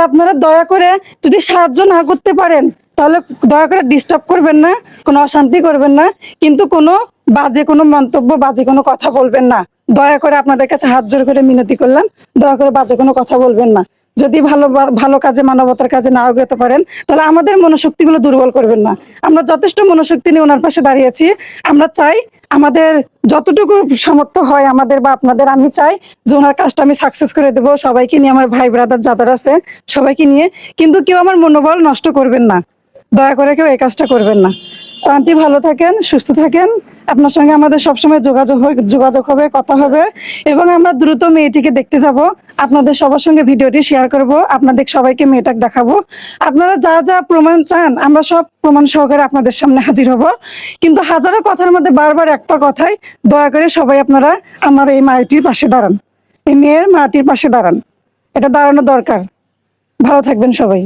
আপনারা দয়া করে যদি সাহায্য না করতে পারেন তাহলে দয়া করে ডিস্টার্ব করবেন না, কোনো অশান্তি করবেন না, কিন্তু কোনো বাজে কোনো মন্তব্য, বাজে কোনো কথা বলবেন না। দয়া করে আপনাদের কাছে হাত জোড় করে মিনতি করলাম, দয়া করে বাজে কোনো কথা বলবেন না। যদি ভালো কাজে, মানবতার কাজে নাও যেতে পারেন তাহলে আমাদের মনোশক্তিগুলো দুর্বল করবেন না। আমরা যথেষ্ট মনোশক্তি নিয়ে ওনার পাশে দাঁড়িয়েছি। আমরা চাই আমাদের যতটুকু সামর্থ্য হয় আমাদের বা আপনাদের, আমি চাই যে ওনার কাজটা আমি সাকসেস করে দেবো, সবাইকে নিয়ে, আমার ভাই ব্রাদার যাদের আছে সবাইকে নিয়ে। কিন্তু কেউ আমার মনোবল নষ্ট করবেন না, দয়া করে কেউ এই কাজটা করবেন না। আন্টি ভালো থাকেন, সুস্থ থাকেন। আপনার সঙ্গে আমাদের সবসময় যোগাযোগ হবে, কথা হবে, এবং আমরা দ্রুত মেয়েটিকে দেখতে যাব। আপনাদের সবার সঙ্গে ভিডিওটি শেয়ার করব, আপনাদের সবাইকে মেয়েটাকে দেখাবো। আপনারা যা যা প্রমাণ চান আমরা সব প্রমাণ সহকারে আপনাদের সামনে হাজির হব। কিন্তু হাজারো কথার মধ্যে বারবার একটা কথাই, দয়া করে সবাই আপনারা আমার এই মাটির পাশে দাঁড়ান, এই মেয়ের মাটির পাশে দাঁড়ান। এটা দাঁড়ানো দরকার। ভালো থাকবেন সবাই।